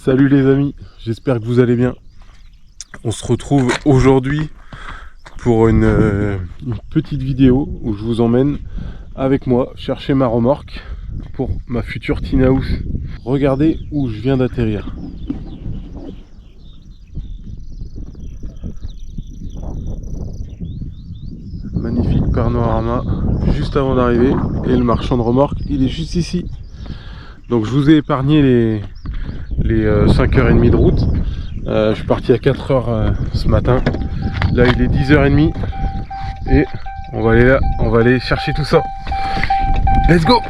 Salut les amis, j'espère que vous allez bien. On se retrouve aujourd'hui pour une petite vidéo où je vous emmène avec moi chercher ma remorque pour ma future tiny house. Regardez où je viens d'atterrir. Magnifique panorama juste avant d'arriver et le marchand de remorque il est juste ici. Donc je vous ai épargné les 5h30 de route. Je suis parti à 4h ce matin. Là il est 10h30 et on va aller chercher tout ça. Let's go!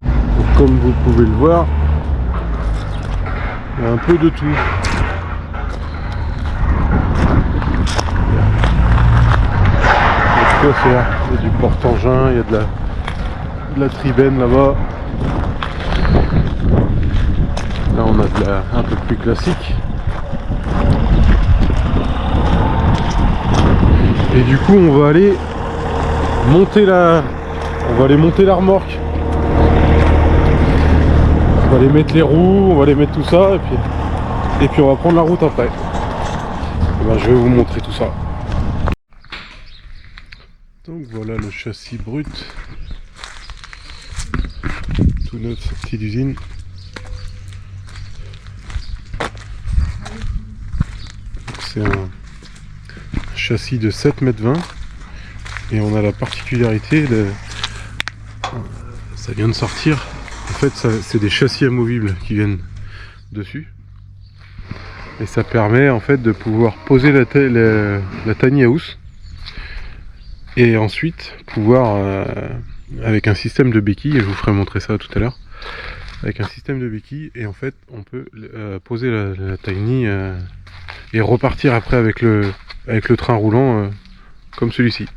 Donc, comme vous pouvez le voir, il y a un peu de tout. Il y a quoi faire? Il y a du porte-engin, il y a de la tribenne là-bas. Là on a un peu plus classique. Et du coup on va aller monter la remorque. On va aller mettre les roues, on va aller mettre tout ça et puis on va prendre la route après. Et ben, je vais vous montrer tout ça. Donc voilà le châssis brut. Tout neuf sorti d'usine. C'est un châssis de 7,20 m et on a la particularité de... ça vient de sortir. En fait c'est des châssis amovibles qui viennent dessus et ça permet en fait de pouvoir poser la tiny house et ensuite pouvoir avec un système de béquilles, et je vous ferai montrer ça tout à l'heure, avec un système de béquilles, et en fait on peut poser la tiny et repartir après avec le train roulant comme celui-ci.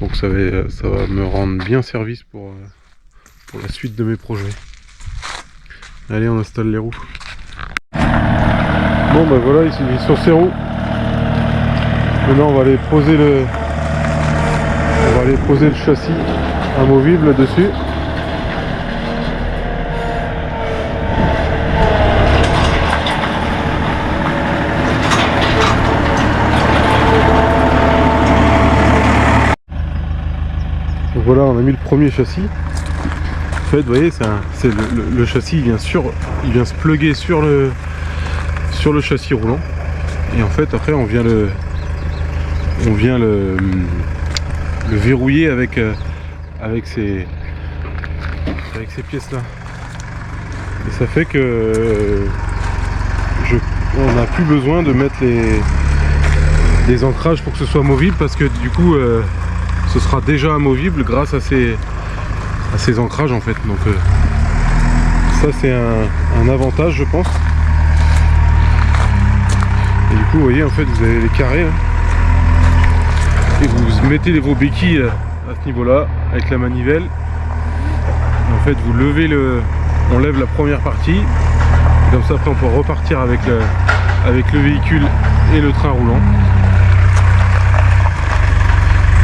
Donc ça va me rendre bien service pour la suite de mes projets. Allez, on installe les roues. Bon ben voilà, ici sur ces roues. Maintenant on va aller poser le châssis amovible dessus. Donc voilà, on a mis le premier châssis. En fait, vous voyez, le châssis il vient se plugger sur le châssis roulant. Et en fait, après, on vient le verrouiller avec ces pièces là. Et ça fait que on n'a plus besoin de mettre des ancrages pour que ce soit amovible, parce que du coup ce sera déjà amovible grâce à ces ancrages en fait. Donc ça c'est un avantage, je pense. Et du coup vous voyez, en fait vous avez les carrés là, et vous mettez vos béquilles à ce niveau là avec la manivelle. Et en fait vous levez on lève la première partie, et comme ça après on peut repartir avec le véhicule et le train roulant.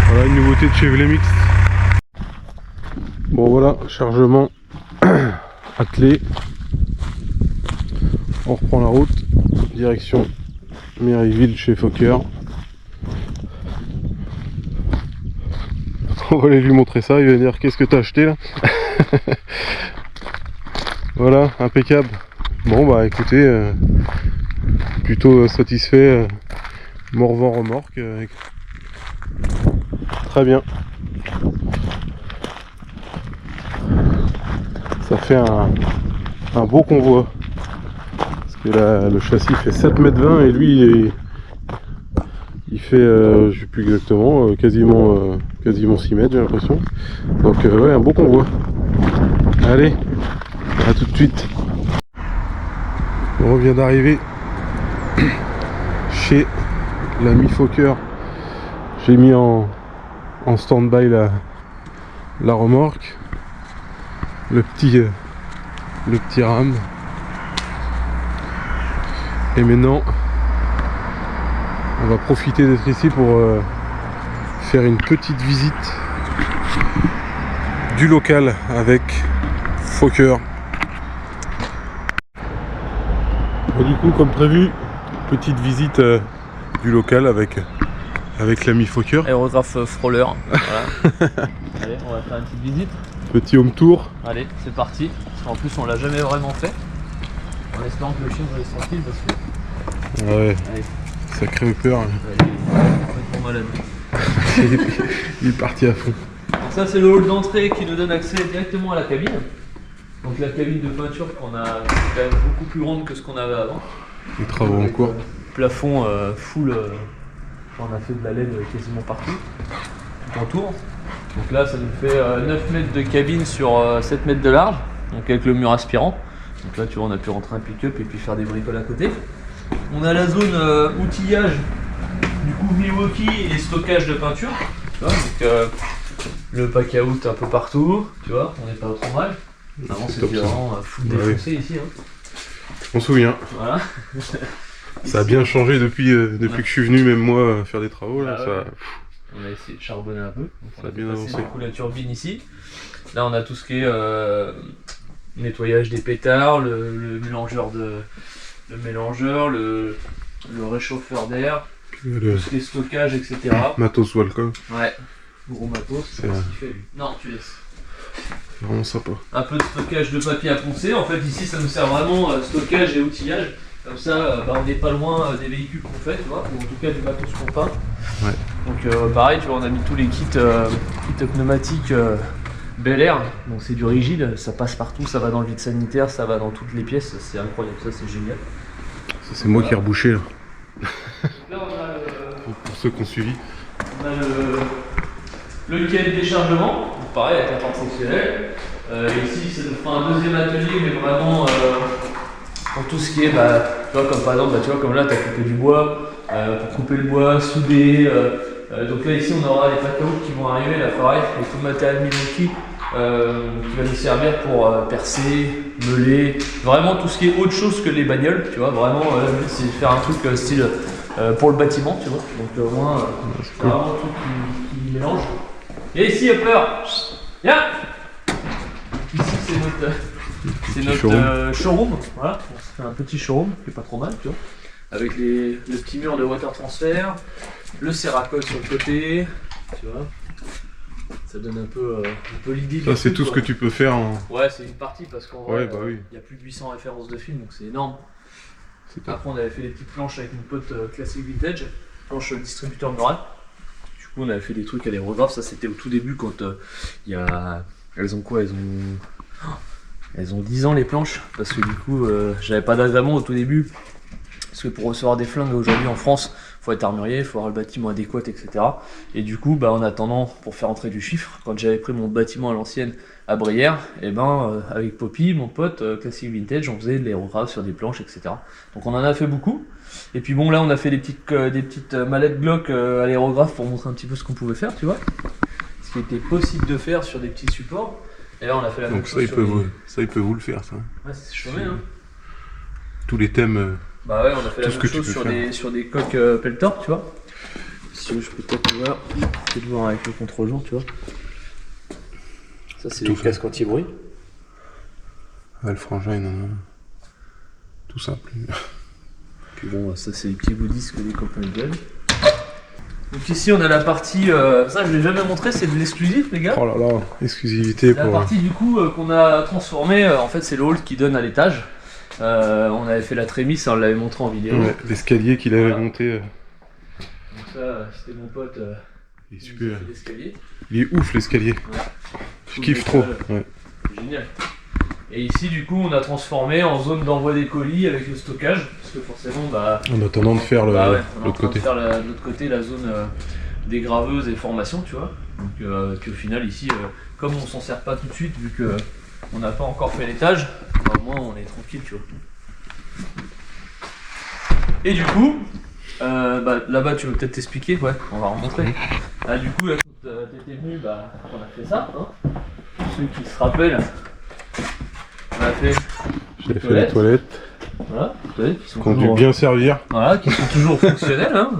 Voilà une nouveauté de chez Vlemix. Bon voilà, chargement attelé. On reprend la route, direction Méryville chez Fokker. On va aller lui montrer ça, il va dire qu'est-ce que t'as acheté là. Voilà, impeccable. Bon bah écoutez, plutôt satisfait. Morvan remorque. Très bien. Ça fait un beau convoi. Parce que là, le châssis fait 7,20 m et lui il fait, je sais plus exactement, quasiment 6 mètres j'ai l'impression. Donc ouais, un beau convoi. Allez, à tout de suite. On vient d'arriver chez l'ami Fokker. J'ai mis en stand-by la remorque, le petit ram, et maintenant on va profiter d'être ici pour faire une petite visite du local avec Fokker. Et du coup, comme prévu, petite visite du local avec l'ami Fokker. Aérographe frôleur. Voilà. Allez, on va faire une petite visite. Petit home tour. Allez, c'est parti. Parce qu'en plus, on l'a jamais vraiment fait. En espérant que le chien va être tranquille parce que. Ouais, Allez. sacré peur. Il est complètement malade. Il est parti à fond. Donc ça, c'est le hall d'entrée qui nous donne accès directement à la cabine. Donc la cabine de peinture qu'on a quand même beaucoup plus grande que ce qu'on avait avant. Les travaux en cours. Plafond full. On a fait de la LED quasiment partout. Tout autour. Donc là, ça nous fait 9 mètres de cabine sur 7 mètres de large. Donc avec le mur aspirant. Donc là, tu vois, on a pu rentrer un pick-up et puis faire des bricoles à côté. On a la zone outillage, du coup Milwaukee et stockage de peinture. Tu vois, donc le pack out un peu partout, tu vois, on n'est pas trop mal. Avant c'était vraiment full défoncé ici. Hein. On se souvient. Voilà. Ça a bien changé depuis que je suis venu, même moi, faire des travaux. Là, ouais. On a essayé de charbonner un peu. Donc ça a bien avancé. Du coup, la turbine ici. Là, on a tout ce qui est nettoyage des pétards, le mélangeur, le réchauffeur d'air, tout ce qui est stockage, etc. Matos Walcom. Ouais, gros matos. C'est ce qu'il fait lui. Non, tu laisses. C'est vraiment sympa. Un peu de stockage de papier à poncer. En fait, ici, ça nous sert vraiment stockage et outillage. Comme ça, on n'est pas loin des véhicules qu'on fait, tu vois, ou en tout cas du matos qu'on peint. Ouais. Donc pareil, tu vois, on a mis tous les kits pneumatiques Bel Air. Donc c'est du rigide, ça passe partout, ça va dans le vide sanitaire, ça va dans toutes les pièces, c'est incroyable, ça c'est génial. Ça c'est moi qui ai rebouché là. Là on a pour ceux qui ont suivi. On a le quai de déchargement, donc pareil avec la porte fonctionnelle. Ici ça nous fera un deuxième atelier, mais vraiment pour tout ce qui est, tu vois, comme par exemple, tu vois, comme là tu as coupé du bois, pour couper le bois, souder. Donc là ici on aura les pack out qui vont arriver, là pareil, avec tout le matériel Milwaukee qui va nous servir pour percer, meuler, vraiment tout ce qui est autre chose que les bagnoles, tu vois, vraiment c'est de faire un truc style pour le bâtiment, tu vois, donc au moins c'est vraiment un truc qui mélange. Et ici Upper, viens. Ici c'est notre showroom, voilà, on se fait un petit showroom qui est pas trop mal, tu vois, avec le petit mur de water transfer, le Cerakote sur le côté, tu vois, ça donne un peu l'idée. Ça c'est tout ce que tu peux faire en... Ouais, c'est une partie parce qu'en vrai, oui. y a plus de 800 références de films, donc c'est énorme. Après on avait fait des petites planches avec une pote classique vintage, planche distributeur mural. Du coup on avait fait des trucs à l'aérographe, ça c'était au tout début quand il y a... Elles ont quoi? Elles ont 10 ans les planches, parce que du coup j'avais pas d'agrément au tout début. Parce que pour recevoir des flingues aujourd'hui en France, il faut être armurier, il faut avoir le bâtiment adéquat, etc. Et du coup, en attendant, pour faire entrer du chiffre, quand j'avais pris mon bâtiment à l'ancienne à Brière, et avec Poppy, mon pote, classique vintage, on faisait de l'aérographe sur des planches, etc. Donc on en a fait beaucoup. Et puis bon, là on a fait des petites mallettes Glock à l'aérographe pour montrer un petit peu ce qu'on pouvait faire, tu vois. Ce qui était possible de faire sur des petits supports. Et là on a fait la même chose. Donc ça il peut vous le faire, ça. Ouais, c'est chômé, hein. Tous les thèmes... Bah ouais, on a fait la même chose sur des coques Peltor, tu vois. Si je peux peut-être voir avec le contre-jour, tu vois. Ça c'est le casque anti-bruit. Ouais, le frangin, non. Tout simple. Puis bon, ça c'est les petits goodies que les copains donnent. Donc ici on a la partie, ça je l'ai jamais montré, c'est de l'exclusif les gars. Oh là là, exclusivité la partie du coup qu'on a transformée, en fait c'est le hall qui donne à l'étage. On avait fait la trémisse, on l'avait montré en vidéo. Ouais, l'escalier qu'il avait monté. Donc ça, c'était mon pote. Il est super. L'escalier. Il est ouf l'escalier. Ouais. Je kiffe trop. Ouais. Génial. Et ici, du coup, on a transformé en zone d'envoi des colis avec le stockage, parce que forcément, en attendant de faire l'autre côté. De l'autre côté, la zone des graveuses et formations, tu vois. Donc, puis au final, ici, comme on s'en sert pas tout de suite, vu que on n'a pas encore fait l'étage, au moins on est tranquille, tu vois. Et du coup, là-bas tu veux peut-être t'expliquer, ouais, on va remontrer. Là du coup, là, quand t'étais venu, on a fait ça, hein. Ceux qui se rappellent, on a fait les toilettes. Voilà, les toilettes qui sont ont dû bien servir. Voilà, qui sont toujours fonctionnelles, hein.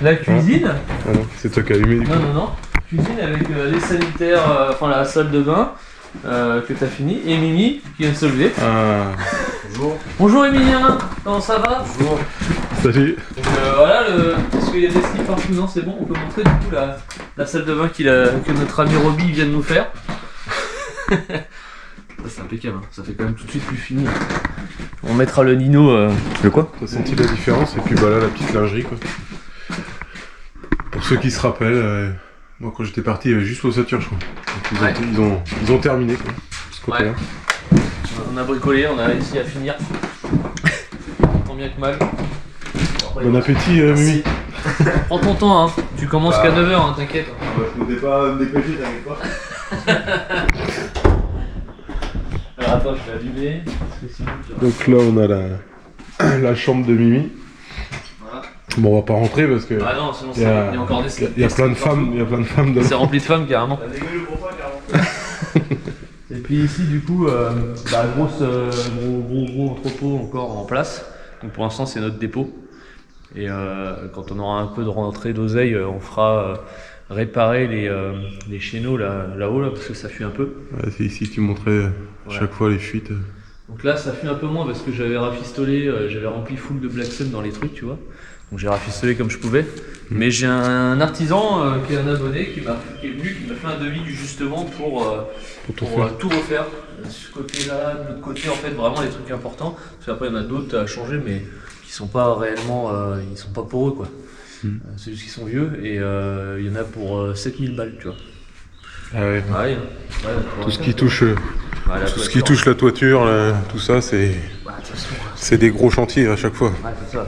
La cuisine. Ah non, c'est toi qui as allumé du coup. Non. Cuisine avec les sanitaires, la salle de bain, que t'as fini, et Mimi qui vient de se lever. Ah, Bonjour. Bonjour Emilien, comment ça va? Bonjour. salut. Donc voilà, est-ce qu'il y a des skis partout? Non, c'est bon, on peut montrer du coup la salle de bain que notre ami Roby vient de nous faire. Ça, c'est impeccable, hein. Ça fait quand même tout de suite plus fini. On mettra le Nino. Le quoi? T'as senti la différence? Et puis bah là, la petite lingerie quoi. Pour ceux qui se rappellent, moi quand j'étais parti, il y avait juste l'ossature je crois. Donc, ils ont terminé quoi, ce côté-là. Ouais. On a bricolé, on a réussi à finir. Tant bien que mal. Après, Bon appétit Mimi. prends ton temps, hein. Tu commences qu'à 9h, hein, t'inquiète. Je ne pas me dépêcher, t'inquiète pas. Alors attends, je vais allumer. Parce que sinon, tu vas- Donc là on a la chambre de Mimi. Voilà. Bon on va pas rentrer parce que Ah non, sinon il y a, il y a encore des il y a plein de femmes, dedans. C'est rempli de femmes carrément. T'as dégueulé le pourquoi, carrément. Et puis ici du coup, gros entrepôt encore en place. Donc pour l'instant c'est notre dépôt. Et quand on aura un peu de rentrée d'oseille, on fera réparer les chéneaux là-haut parce que ça fuit un peu. Ouais, c'est ici que tu montrais chaque fois les fuites. Donc là ça fuit un peu moins parce que j'avais rafistolé, j'avais rempli full de Black Sun dans les trucs, tu vois. Donc j'ai rafistolé comme je pouvais. Mais j'ai un artisan qui est un abonné qui est venu, qui m'a fait un devis justement pour tout faire. tout refaire. Ce côté-là, de l'autre côté, en fait, vraiment les trucs importants. Parce qu'après, il y en a d'autres à changer, mais qui sont pas réellement. Ils sont pas pour eux, quoi. C'est juste qu'ils sont vieux et il y en a pour 7000 balles, tu vois. Ah ouais. Ouais, Tout ce qui touche, la toiture, tout ça, c'est Bah, de toute façon, c'est des gros chantiers à chaque fois. ouais, c'est ça.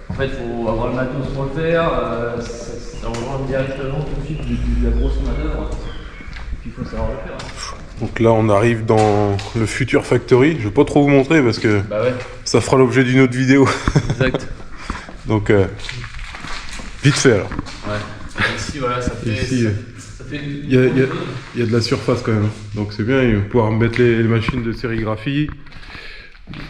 En fait, il faut avoir le matos pour le faire. Ça rejoint directement tout de suite de la grosse manœuvre. Et puis il faut savoir le faire. Donc là, on arrive dans le futur factory. Je vais pas trop vous montrer parce que Bah ouais, ça fera l'objet d'une autre vidéo. exact. Donc, vite fait alors. Ouais. Ici, voilà, ça fait. Ici, ça fait Il y a de la surface quand même. Donc c'est bien, il va pouvoir mettre les machines de sérigraphie,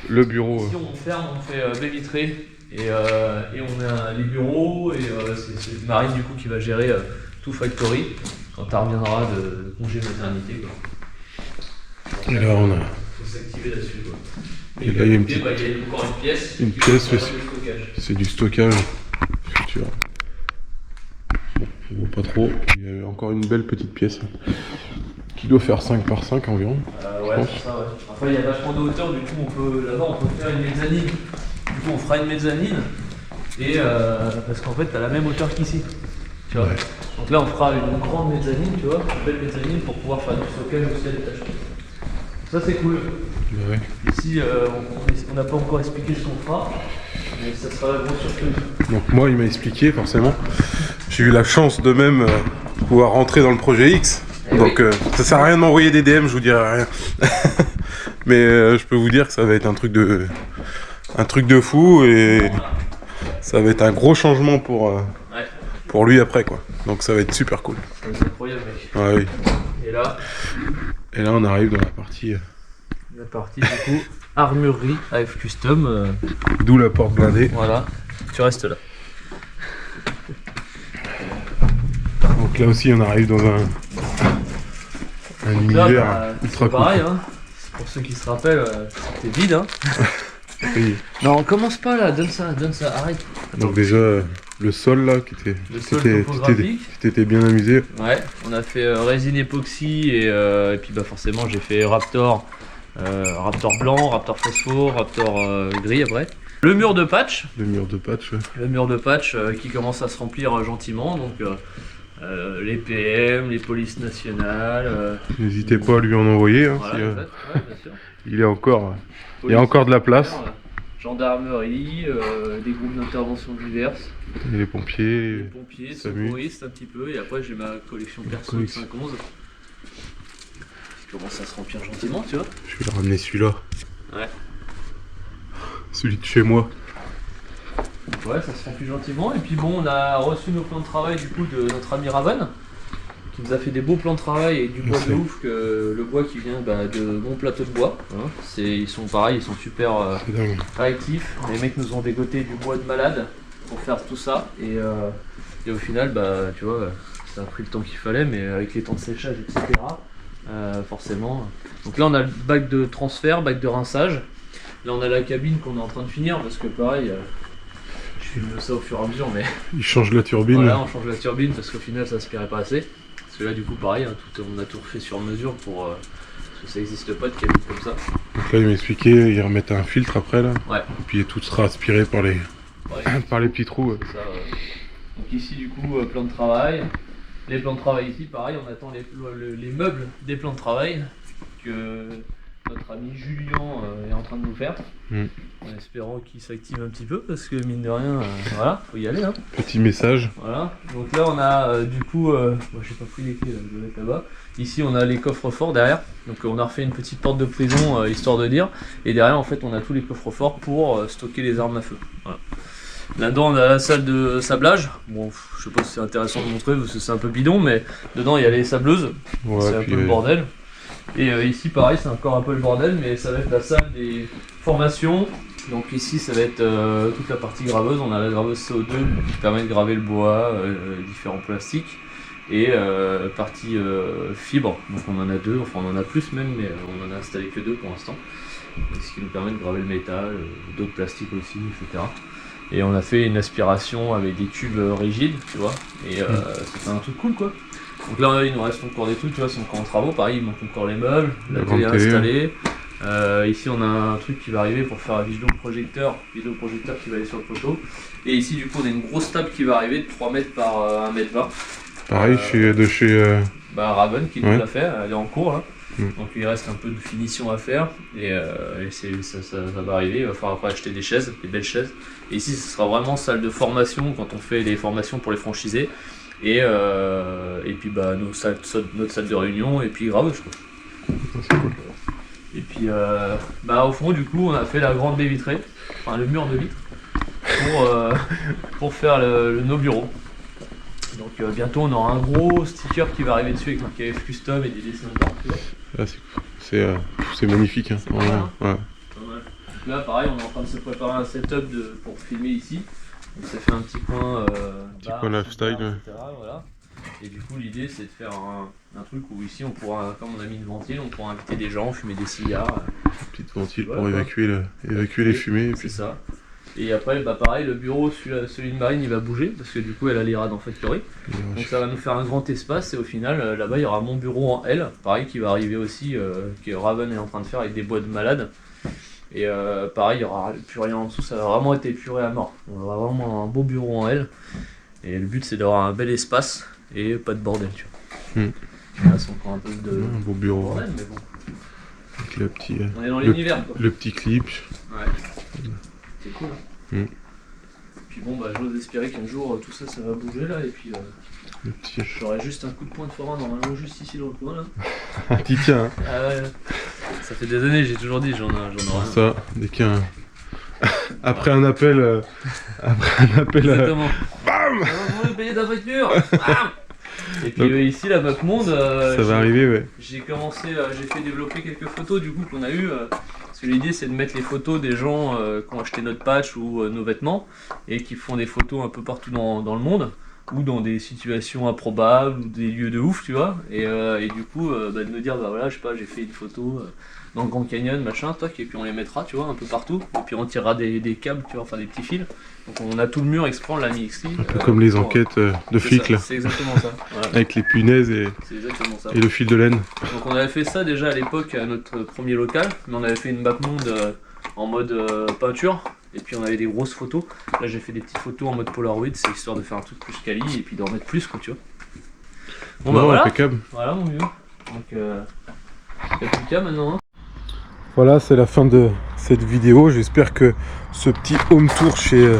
le bureau. Ici, on ferme, on fait baie vitrée et on a les bureaux et c'est Marine du coup qui va gérer tout factory quand elle reviendra de congé maternité, quoi. Et là, on a Faut s'activer là-dessus, quoi. Et là, il y a une il y a encore une pièce. une pièce, Pour ouais, le stockage. c'est du stockage futur. Bon, on voit pas trop. Il y a encore une belle petite pièce qui doit faire 5 par 5 environ. Ouais, c'est ça, ouais. Après, il y a vachement de hauteur, du coup, là-bas, on peut faire une mezzanine. Du coup, on fera une mezzanine, et parce qu'en fait, t'as la même hauteur qu'ici. Tu vois. Ouais. Donc là, on fera une grande mezzanine, tu vois, une belle mezzanine pour pouvoir faire du stockage aussi à l'étage. Ça, c'est cool. Bah ouais. Ici, on n'a pas encore expliqué ce qu'on fera, mais ça sera la grosse surprise. Donc moi, il m'a expliqué forcément. J'ai eu la chance de même pouvoir rentrer dans le projet X. Eh Donc ça sert à rien de m'envoyer des DM, je vous dirai rien. Mais je peux vous dire que ça va être un truc de fou et ça va être un gros changement pour lui après quoi. Donc ça va être super cool. C'est incroyable, mec. Ouais, oui. Et là, on arrive dans la partie du coup, armurerie AF Custom. d'où la porte blindée. Voilà, tu restes là. Donc là aussi on arrive dans un Donc là, univers bah, ultra c'est cool. pareil, hein. Pour ceux qui se rappellent, c'était vide, hein. Oui. Non, commence pas là, donne ça, arrête. Donc déjà le sol là qui était, Le sol topographique. tu t'étais bien amusé. Ouais, on a fait résine époxy et puis bah forcément j'ai fait Raptor blanc, Raptor phosphore, Raptor gris après. Le mur de patch, Le mur de patch. Ouais. Qui commence à se remplir gentiment, donc les PM, les polices nationales. N'hésitez pas à lui en envoyer. Hein, Voilà, si, en fait, ouais, bien sûr. il y a encore de la place. Gendarmerie, des groupes d'intervention diverses, Et les pompiers. les pompiers, SAMU. secouristes un petit peu, et après j'ai ma collection perso de collection. 511 qui commence à se remplir gentiment, tu vois. Je vais le ramener celui-là. Ouais. Celui de chez moi. Donc ouais, ça se remplit gentiment, et puis bon, on a reçu nos plans de travail du coup de notre ami Raven, qui nous a fait des beaux plans de travail et du bois de Merci. ouf, le bois qui vient de mon plateau de bois. Hein. Ils sont pareils, ils sont super C'est dingue. réactifs. Les mecs nous ont dégoté du bois de malade pour faire tout ça, et au final, bah tu vois, ça a pris le temps qu'il fallait, mais avec les temps de séchage, etc., forcément. Donc là on a le bac de transfert, bac de rinçage. Là on a la cabine qu'on est en train de finir parce que pareil, je filme ça au fur et à mesure, mais Il change la turbine. voilà, on change la turbine parce qu'au final ça aspirait pas assez. Parce que là du coup pareil, hein, on a tout refait sur mesure pour parce que ça n'existe pas de cabine comme ça. Donc là, il m'expliquait, ils remettent un filtre après là. Ouais. Et puis tout sera aspiré par les, Ouais. par les petits trous. Ça, donc ici du coup plan de travail. Les plans de travail ici pareil, on attend les meubles des plans de travail que notre ami Julien est en train de nous faire. En espérant qu'il s'active un petit peu parce que mine de rien, voilà, faut y aller. Hein. Petit message. Voilà, donc là on a du coup, moi j'ai pas pris les clés, je vais mettre là-bas. Ici on a les coffres forts derrière, donc on a refait une petite porte de prison histoire de dire. Et derrière en fait on a tous les coffres forts pour stocker les armes à feu. Voilà. Là-dedans on a la salle de sablage, bon je sais pas si c'est intéressant de montrer parce que c'est un peu bidon, mais dedans il y a les sableuses, Ouais, c'est un puis, peu le bordel. Et ici pareil c'est encore un peu le bordel, mais ça va être la salle des formations. Donc ici ça va être toute la partie graveuse, on a la graveuse CO2 qui permet de graver le bois, différents plastiques, et partie fibre, donc on en a deux, enfin on en a plus même, mais on en a installé que deux pour l'instant, ce qui nous permet de graver le métal, d'autres plastiques aussi, etc. Et on a fait une aspiration avec des tubes rigides, tu vois, et c'était un truc cool quoi. Donc là il nous reste encore des trucs, tu vois, c'est encore en travaux, pareil il manque encore les meubles, la télé installée. Ici on a un truc qui va arriver pour faire un vidéoprojecteur qui va aller sur le poteau. Et ici du coup on a une grosse table qui va arriver de 3 mètres par 1 mètre 20. Pareil, de chez Raven qui nous l'a fait, elle est en cours là. Donc il reste un peu de finition à faire et ça va arriver, il va falloir après acheter des chaises, des belles chaises. Et ici ce sera vraiment salle de formation quand on fait les formations pour les franchisés. Et puis notre salle de réunion et puis graveuse quoi. C'est cool. Et puis au fond du coup on a fait la grande baie vitrée, enfin le mur de vitre pour faire nos bureaux. Donc bientôt on aura un gros sticker qui va arriver dessus avec marqué F Custom et des dessins dedans. Là, c'est magnifique. Hein. C'est pas mal, hein. Ouais. Pas mal. Donc là pareil on est en train de se préparer un setup pour filmer ici. Donc ça fait un petit coin coin lifestyle, etc., voilà. Et du coup l'idée c'est de faire un truc où ici on pourra, comme on a mis une ventile, on pourra inviter des gens, fumer des cigares. Petite ventile voilà, pour évacuer les fumées. Et c'est puis... ça. Et après pareil, le bureau, celui de Marine il va bouger parce que du coup elle a l'IRA dans Factory. Donc ça va nous faire un grand espace et au final là-bas il y aura mon bureau en L, pareil qui va arriver aussi, que Raven est en train de faire avec des bois de malade. Et pareil, il n'y aura plus rien en dessous, ça va vraiment être épuré à mort. On aura vraiment un beau bureau en L. Et le but c'est d'avoir un bel espace et pas de bordel, tu vois. Là c'est encore un peu de Un beau bureau. bordel, mais bon. Avec le petit, On est dans l'univers quoi. le petit clip. Ouais. C'est cool. Hein. Puis bon, j'ose espérer qu'un jour tout ça va bouger là. Et puis Le petit... j'aurai juste un coup de poing de forain normalement juste ici dans le coin là. Un petit tien. Hein. Ah ouais. Ça fait des années, j'ai toujours dit, j'en aurai un. Ça, dès qu'il y a un... Après un appel... Exactement. Bam. Vous voulez payer ta facture. Bam. Et puis Donc, ici la map monde, ça va arriver, ouais. j'ai fait développer quelques photos du coup qu'on a eu. Parce que l'idée c'est de mettre les photos des gens qui ont acheté notre patch ou nos vêtements et qui font des photos un peu partout dans le monde ou dans des situations improbables ou des lieux de ouf, tu vois. Et du coup de me dire voilà, je sais pas, j'ai fait une photo dans le Grand Canyon, machin, toc, et puis on les mettra, tu vois, un peu partout. Et puis on tirera des câbles, tu vois, enfin des petits fils. Donc on a tout le mur exprès, on l'a mis ici. Un peu comme les enquêtes de flics là. C'est exactement ça. Voilà. Avec les punaises et le fil de laine. Donc on avait fait ça déjà à l'époque à notre premier local, mais on avait fait une mapmonde en mode peinture, et puis on avait des grosses photos. Là j'ai fait des petites photos en mode Polaroid, c'est histoire de faire un truc plus quali et puis d'en mettre plus quoi, tu vois. Bon Non, voilà. impeccable. Voilà mon vieux. Donc il n'y a plus qu'à maintenant. Hein. Voilà, c'est la fin de cette vidéo. J'espère que ce petit home tour chez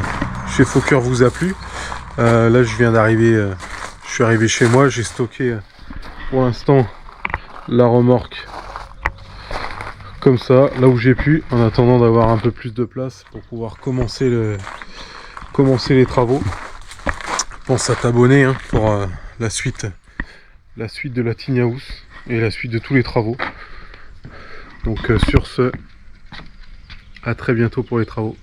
Fokker vous a plu. Là, je viens d'arriver, je suis arrivé chez moi. J'ai stocké pour l'instant la remorque comme ça, là où j'ai pu, en attendant d'avoir un peu plus de place pour pouvoir commencer les travaux. Pense à t'abonner hein, pour la suite de la tiny house et la suite de tous les travaux. Donc sur ce, à très bientôt pour les travaux.